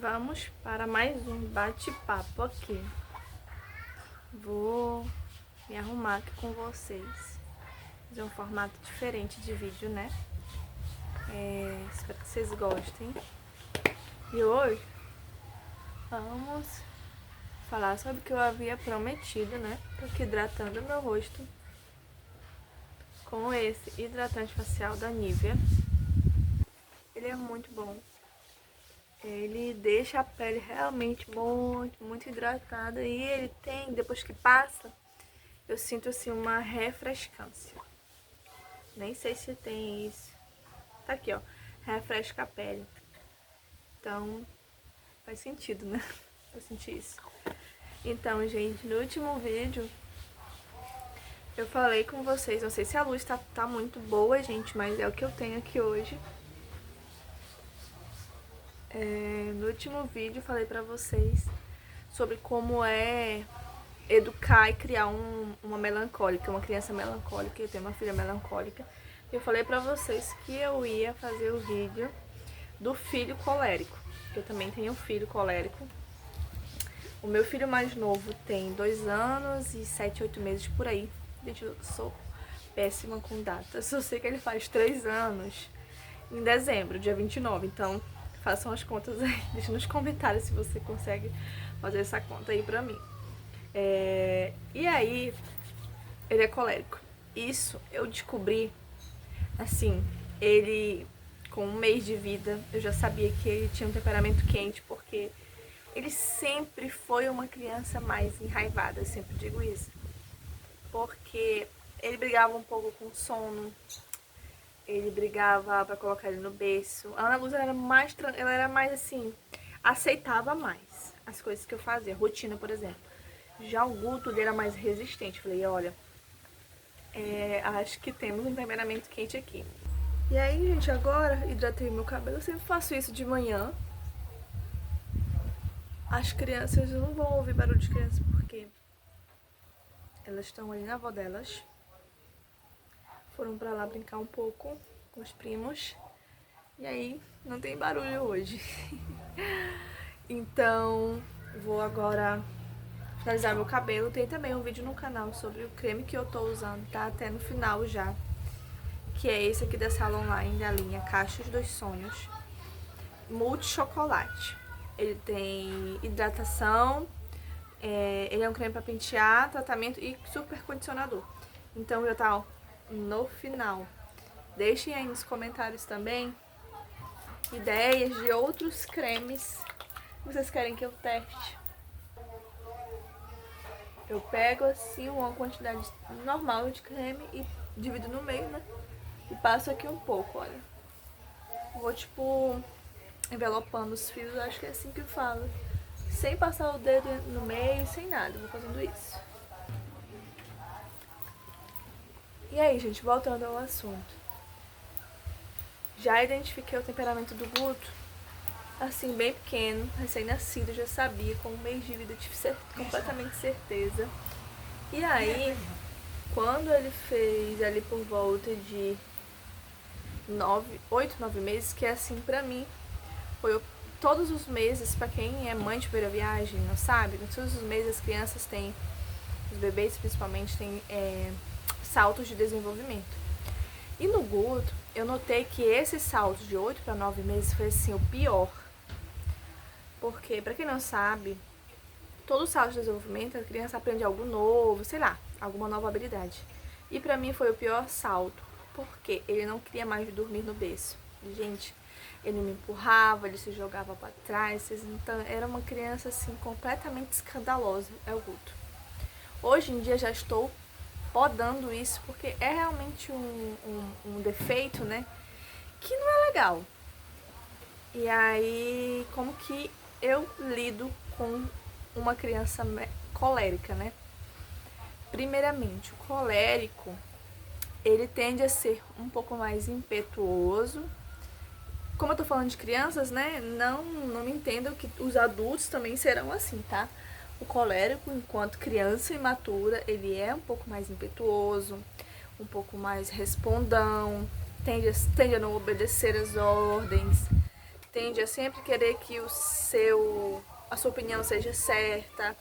Vamos para mais um bate-papo aqui. Vou me arrumar aqui com vocês. Fazer um formato diferente de vídeo, né? Espero que vocês gostem. E hoje vamos falar sobre o que eu havia prometido, né? Tô aqui hidratando meu rosto com esse hidratante facial da Nivea. Ele é muito bom. Ele deixa a pele realmente muito hidratada e ele tem, depois que passa, eu sinto assim uma refrescância. Nem sei se tem isso. Tá aqui, ó, refresca a pele. Então, faz sentido, né? Eu senti isso. Então, gente, no último vídeo eu falei com vocês, não sei se a luz tá muito boa, gente, mas é o que eu tenho aqui hoje. No último vídeo eu falei pra vocês sobre como é educar e criar uma melancólica, uma criança melancólica. Eu tenho uma filha melancólica. Eu falei pra vocês que eu ia fazer o vídeo do filho colérico. Eu também tenho um filho colérico. O meu filho mais novo tem 2 anos e 7, 8 meses por aí. Gente, eu sou péssima com datas. Eu sei que ele faz 3 anos em dezembro, dia 29. Então, façam as contas aí. Deixa nos comentários se você consegue fazer essa conta aí pra mim. E aí, ele é colérico. Isso eu descobri, assim, ele com 1 mês de vida, eu já sabia que ele tinha um temperamento quente, porque ele sempre foi uma criança mais enraivada, eu sempre digo isso. Porque ele brigava um pouco com sono, ele brigava pra colocar ele no berço. A Ana Luz ela era mais assim, aceitava mais as coisas que eu fazia, rotina, por exemplo. Já o Guto, ele era mais resistente. Falei, olha, acho que temos um temperamento quente aqui. E aí, gente, agora hidratei meu cabelo. Eu sempre faço isso de manhã. As crianças não vão ouvir barulho de criança porque elas estão ali na avó delas. Foram pra lá brincar um pouco com os primos. E aí, não tem barulho hoje. Então, vou agora finalizar meu cabelo. Tem também um vídeo no canal sobre o creme que eu tô usando, tá até no final já. Que é esse aqui da Salon Line, da linha Cachos dos Sonhos. Multi Chocolate. Ele tem hidratação, ele é um creme pra pentear, tratamento e super condicionador. Então já tá, ó, no final. Deixem aí nos comentários também ideias de outros cremes que vocês querem que eu teste. Eu pego assim uma quantidade normal de creme e divido no meio, né? E passo aqui um pouco, olha. Vou tipo envelopando os fios, acho que é assim que fala. Sem passar o dedo no meio, sem nada, vou fazendo isso. E aí, gente, voltando ao assunto. Já identifiquei o temperamento do Guto, assim, bem pequeno, recém-nascido, já sabia, com 1 mês de vida, tive completamente certeza. E aí, quando ele fez ali por volta de 8, 9 meses, que é assim pra mim, foi todos os meses, pra quem é mãe de primeira viagem, não sabe, todos os meses as crianças têm, os bebês principalmente, têm saltos de desenvolvimento. E no Guto, eu notei que esse salto de 8 para 9 meses foi assim, o pior. Porque, pra quem não sabe, todo salto de desenvolvimento, a criança aprende algo novo, sei lá, alguma nova habilidade. E pra mim foi o pior salto, porque ele não queria mais dormir no berço. Gente, ele me empurrava, ele se jogava pra trás, então era uma criança assim, completamente escandalosa, é o Guto. Hoje em dia já estou podando isso, porque é realmente um defeito, né, que não é legal. E aí, como que eu lido com uma criança colérica, né? Primeiramente, o colérico, ele tende a ser um pouco mais impetuoso. Como eu tô falando de crianças, né, não me entendam que os adultos também serão assim, tá? O colérico, enquanto criança imatura, ele é um pouco mais impetuoso, um pouco mais respondão, tende a não obedecer as ordens, tende a sempre querer que a sua opinião seja certa.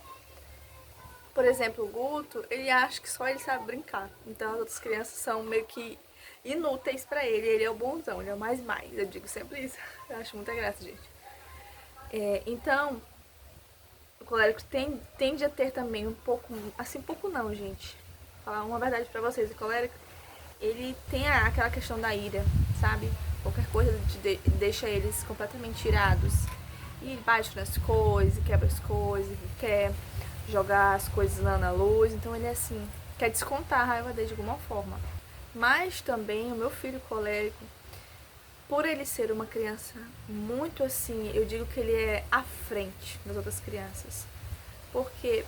Por exemplo, o Guto, ele acha que só ele sabe brincar. Então as outras crianças são meio que inúteis pra ele. Ele é o bonzão, ele é o mais. Eu digo sempre isso. Eu acho muita graça, gente. Então, o colérico tende a ter também um pouco. Assim, pouco não, gente. Vou falar uma verdade pra vocês. O colérico, ele tem aquela questão da ira, sabe? Qualquer coisa deixa eles completamente irados. E bate nas coisas, quebra as coisas, quer jogar as coisas lá na luz. Então ele é assim, quer descontar a raiva dele de alguma forma. Mas também o meu filho colérico, por ele ser uma criança muito assim, eu digo que ele é à frente das outras crianças. Porque,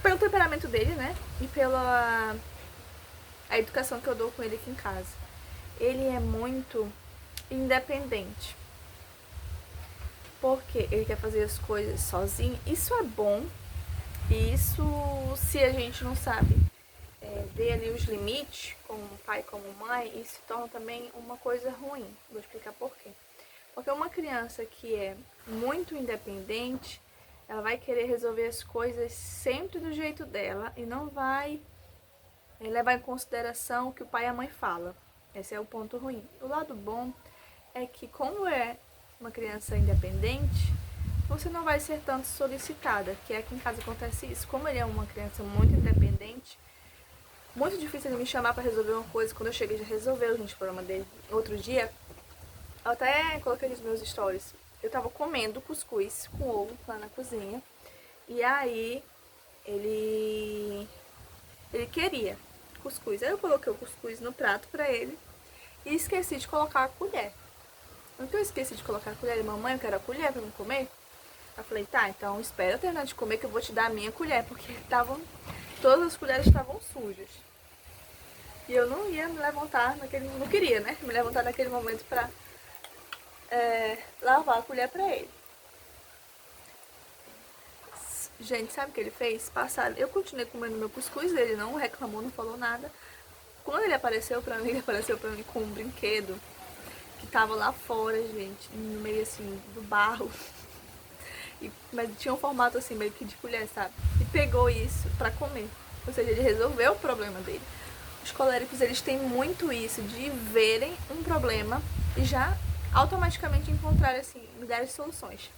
pelo temperamento dele, né? E pela a educação que eu dou com ele aqui em casa. Ele é muito independente. Porque ele quer fazer as coisas sozinho. Isso é bom. E isso, se a gente não sabe ver ali os limites, como pai, como mãe, isso se torna também uma coisa ruim. Vou explicar por quê. Porque uma criança que é muito independente, ela vai querer resolver as coisas sempre do jeito dela e não vai levar em consideração o que o pai e a mãe falam. Esse é o ponto ruim. O lado bom é que, como é uma criança independente, você não vai ser tanto solicitada, que aqui em casa acontece isso. Como ele é uma criança muito independente, muito difícil ele me chamar para resolver uma coisa. Quando eu cheguei, já resolveu, gente, o problema dele. Outro dia, eu até coloquei nos meus stories. Eu tava comendo cuscuz com ovo lá na cozinha. E aí, ele queria cuscuz. Aí eu coloquei o cuscuz no prato pra ele e esqueci de colocar a colher. No que eu esqueci de colocar a colher, ele, mamãe, eu quero a colher pra me comer. Eu falei, tá, então espera eu terminar de comer que eu vou te dar a minha colher, porque todas as colheres estavam sujas. E eu não ia me levantar não queria, né, me levantar naquele momento pra lavar a colher pra ele. Gente, sabe o que ele fez? Eu continuei comendo meu cuscuz, ele não reclamou, não falou nada. Quando ele apareceu pra mim, com um brinquedo que tava lá fora, gente, no meio assim do barro. Mas tinha um formato assim, meio que de colher, sabe? E pegou isso pra comer. Ou seja, ele resolveu o problema dele. Os coléricos, eles têm muito isso de verem um problema e já automaticamente encontrar assim milhares de soluções.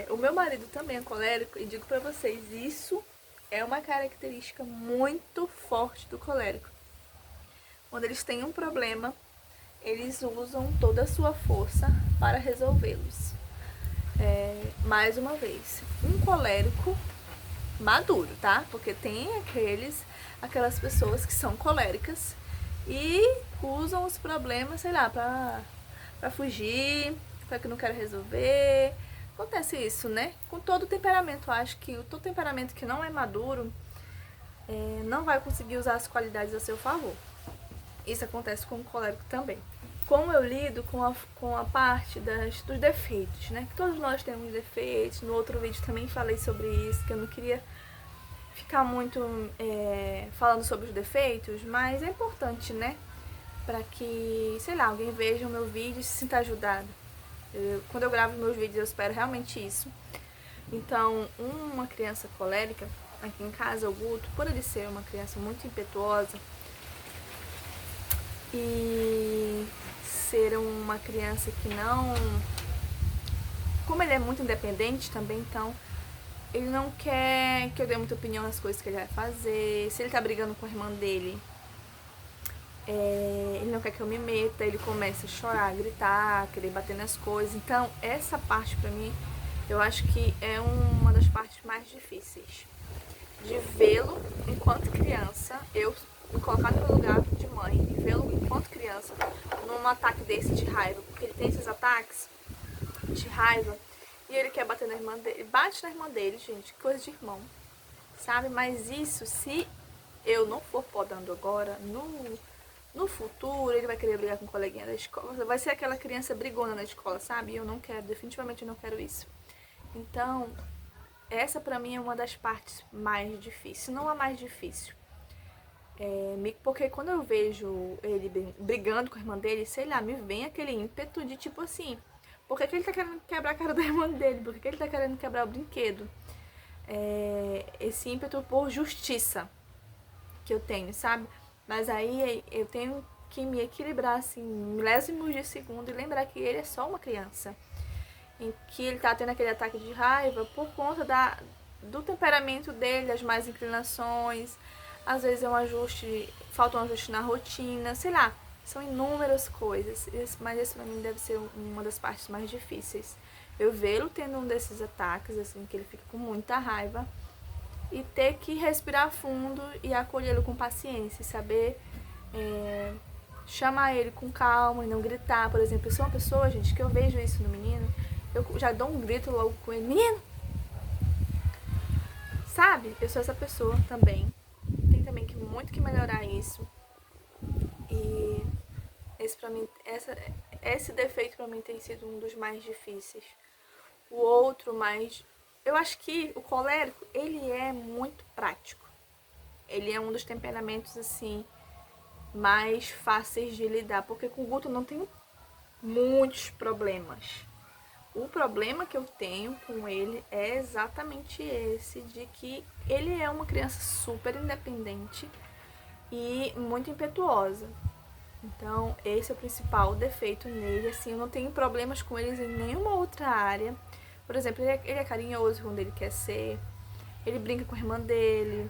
O meu marido também é colérico e digo pra vocês, isso é uma característica muito forte do colérico. Quando eles têm um problema, eles usam toda a sua força para resolvê-los. Mais uma vez, um colérico maduro, tá? Porque tem aquelas pessoas que são coléricas e usam os problemas, sei lá, pra fugir, pra que não quer resolver. Acontece isso, né? Com todo temperamento. Eu acho que todo temperamento que não é maduro não vai conseguir usar as qualidades a seu favor. Isso acontece com o colérico também. Como eu lido com a parte dos defeitos, né? Que todos nós temos defeitos. No outro vídeo também falei sobre isso, que eu não queria ficar muito falando sobre os defeitos, mas é importante, né? Pra que, sei lá, alguém veja o meu vídeo e se sinta ajudado. Quando eu gravo meus vídeos, eu espero realmente isso. Então, uma criança colérica, aqui em casa, o Guto, por ele ser uma criança muito impetuosa e ser uma criança que não... Como ele é muito independente também, então ele não quer que eu dê muita opinião nas coisas que ele vai fazer. Se ele tá brigando com a irmã dele, ele não quer que eu me meta, ele começa a chorar, a gritar, querer bater nas coisas. Então, essa parte pra mim, eu acho que é uma das partes mais difíceis. De vê-lo enquanto criança, eu me colocar no meu lugar de mãe e vê-lo enquanto criança num ataque desse de raiva, porque ele tem esses ataques de raiva e ele quer bater na irmã dele, bate na irmã dele, gente, coisa de irmão, sabe? Mas isso, se eu não for podando agora, no futuro ele vai querer brigar com o coleguinha da escola, vai ser aquela criança brigona na escola, sabe? E eu não quero, definitivamente eu não quero isso. Então, essa pra mim é uma das partes mais difíceis, não a mais difícil. Porque quando eu vejo ele brigando com a irmã dele, sei lá, me vem aquele ímpeto de tipo assim, Por que ele tá querendo quebrar a cara da irmã dele? Por que ele tá querendo quebrar o brinquedo? Esse ímpeto por justiça que eu tenho, sabe? Mas aí eu tenho que me equilibrar, assim, milésimos de segundo e lembrar que ele é só uma criança. Em que ele tá tendo aquele ataque de raiva por conta do temperamento dele, das más inclinações. Às vezes é um ajuste, falta um ajuste na rotina, sei lá. São inúmeras coisas, mas esse pra mim deve ser uma das partes mais difíceis. Eu vê-lo tendo um desses ataques, assim, que ele fica com muita raiva, e ter que respirar fundo e acolhê-lo com paciência, saber chamar ele com calma e não gritar. Por exemplo, eu sou uma pessoa, gente, que eu vejo isso no menino, eu já dou um grito logo com ele, menino! Sabe? Eu sou essa pessoa também. Tem também muito que melhorar isso. E esse defeito pra mim tem sido um dos mais difíceis. O outro mais... Eu acho que o colérico, ele é muito prático. Ele é um dos temperamentos, assim, mais fáceis de lidar. Porque com o Guto não tem muitos problemas. O problema que eu tenho com ele é exatamente esse, de que ele é uma criança super independente e muito impetuosa. Então, esse é o principal defeito nele. Assim, eu não tenho problemas com eles em nenhuma outra área. Por exemplo, ele é carinhoso quando ele quer ser. Ele brinca com a irmã dele.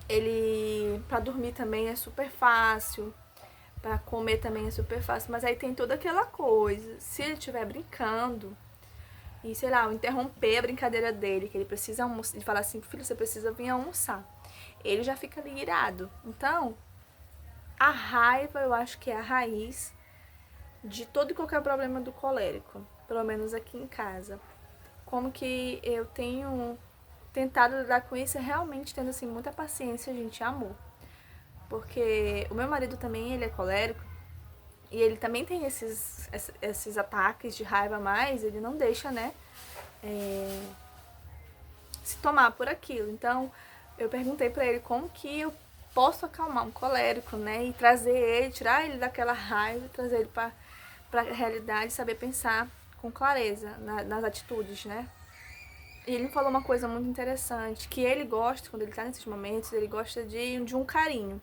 Ele, pra dormir também é super fácil. Pra comer também é super fácil. Mas aí tem toda aquela coisa. Se ele estiver brincando e, sei lá, eu interromper a brincadeira dele, que ele precisa almoçar, e falar assim, filho, você precisa vir almoçar. Ele já fica ali irado. Então, a raiva, eu acho que é a raiz de todo e qualquer problema do colérico, pelo menos aqui em casa. Como que eu tenho tentado lidar com isso é realmente tendo, assim, muita paciência, gente, e amor. Porque o meu marido também, ele é colérico, e ele também tem esses ataques de raiva, mas ele não deixa, né, se tomar por aquilo. Então, eu perguntei pra ele como que eu posso acalmar um colérico, né, e trazer ele, tirar ele daquela raiva, trazer ele pra realidade, saber pensar com clareza nas atitudes, né. E ele me falou uma coisa muito interessante, que ele gosta, quando ele tá nesses momentos, ele gosta de um carinho.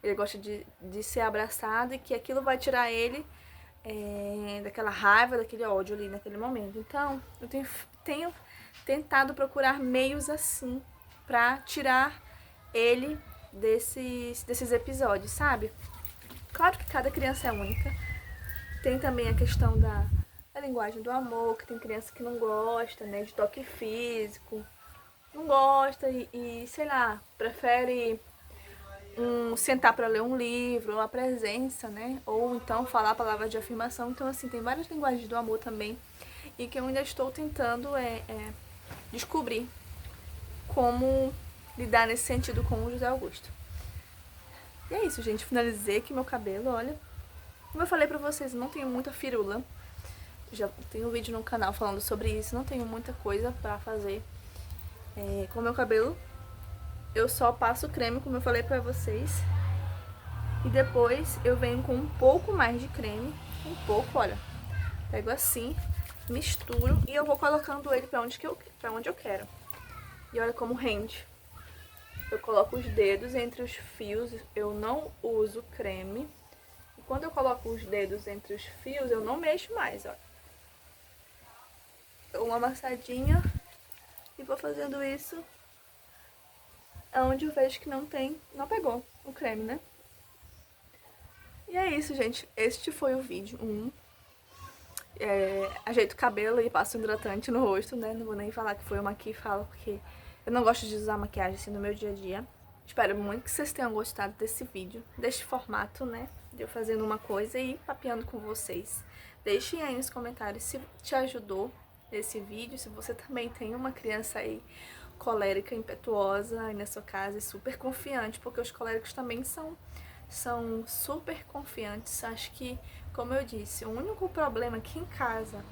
Ele gosta de ser abraçado e que aquilo vai tirar ele daquela raiva, daquele ódio ali naquele momento. Então, eu tenho tentado procurar meios assim pra tirar ele desses episódios, sabe? Claro que cada criança é única. Tem também a questão da linguagem do amor, que tem criança que não gosta, né, de toque físico. Não gosta e sei lá, prefere sentar para ler um livro, ou a presença, né? Ou então falar palavras de afirmação. Então, assim, tem várias linguagens do amor também. E que eu ainda estou tentando descobrir como lidar nesse sentido com o José Augusto. E é isso, gente. Finalizei aqui meu cabelo, olha. Como eu falei pra vocês, eu não tenho muita firula. Já tenho um vídeo no canal falando sobre isso. Não tenho muita coisa pra fazer com o meu cabelo. Eu só passo creme, como eu falei pra vocês. E depois eu venho com um pouco mais de creme. Um pouco, olha. Pego assim, misturo e eu vou colocando ele pra onde eu quero. E olha como rende. Eu coloco os dedos entre os fios, eu não uso creme. E quando eu coloco os dedos entre os fios, eu não mexo mais, ó. Dou uma amassadinha e vou fazendo isso onde eu vejo que não pegou o creme, né? E é isso, gente. Este foi o vídeo 1. Ajeito o cabelo e passo um hidratante no rosto, né? Não vou nem falar que foi uma aqui, falo porque eu não gosto de usar maquiagem assim no meu dia a dia. Espero muito que vocês tenham gostado desse vídeo, deste formato, né? De eu fazendo uma coisa e papeando com vocês. Deixem aí nos comentários se te ajudou esse vídeo, se você também tem uma criança aí colérica, impetuosa aí na sua casa e super confiante, porque os coléricos também são super confiantes. Acho que, como eu disse, o único problema aqui em casa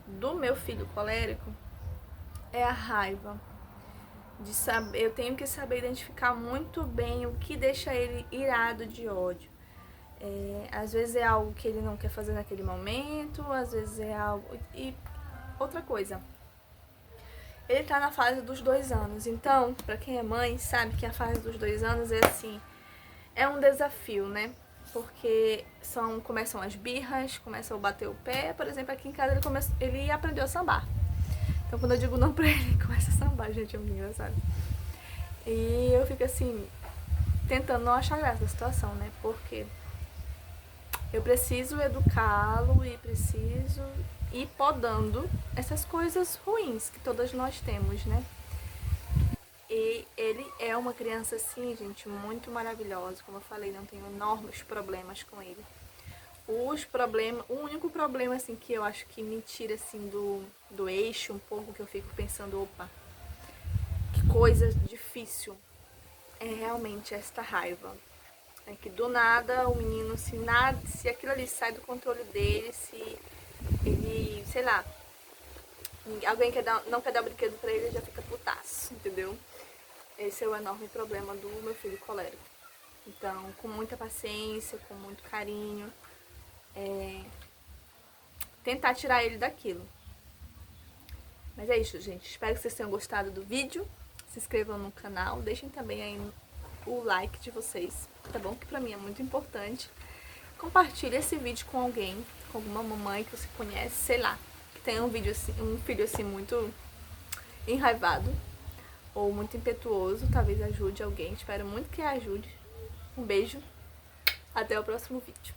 do meu filho colérico é a raiva. Eu tenho que saber identificar muito bem o que deixa ele irado de ódio. Às vezes é algo que ele não quer fazer naquele momento, às vezes é algo... E outra coisa, ele tá na fase dos 2 anos, então, pra quem é mãe, sabe que a fase dos 2 anos é assim, é um desafio, né? Porque começam as birras, começam a bater o pé. Por exemplo, aqui em casa ele aprendeu a sambar. Então quando eu digo não pra ele começa a sambar, gente, é muito engraçado. E eu fico assim, tentando não achar graça da situação, né? Porque eu preciso educá-lo e preciso ir podando essas coisas ruins que todas nós temos, né? E ele é uma criança, assim, gente, muito maravilhosa. Como eu falei, não tenho enormes problemas com ele. O único problema, assim, que eu acho que me tira, assim, do eixo um pouco, que eu fico pensando, opa, que coisa difícil, é realmente esta raiva. É que do nada o menino, se aquilo ali sai do controle dele, se ele, sei lá, alguém não quer dar brinquedo pra ele, ele já fica putaço, entendeu? Esse é o enorme problema do meu filho colérico. Então, com muita paciência, com muito carinho, tentar tirar ele daquilo. Mas é isso, gente. Espero que vocês tenham gostado do vídeo. Se inscrevam no canal. Deixem também aí o like de vocês, tá bom? Que pra mim é muito importante. Compartilhe esse vídeo com alguém, com alguma mamãe que você conhece, sei lá, que tenha um filho assim muito enraivado ou muito impetuoso. Talvez ajude alguém. Espero muito que ajude. Um beijo. Até o próximo vídeo.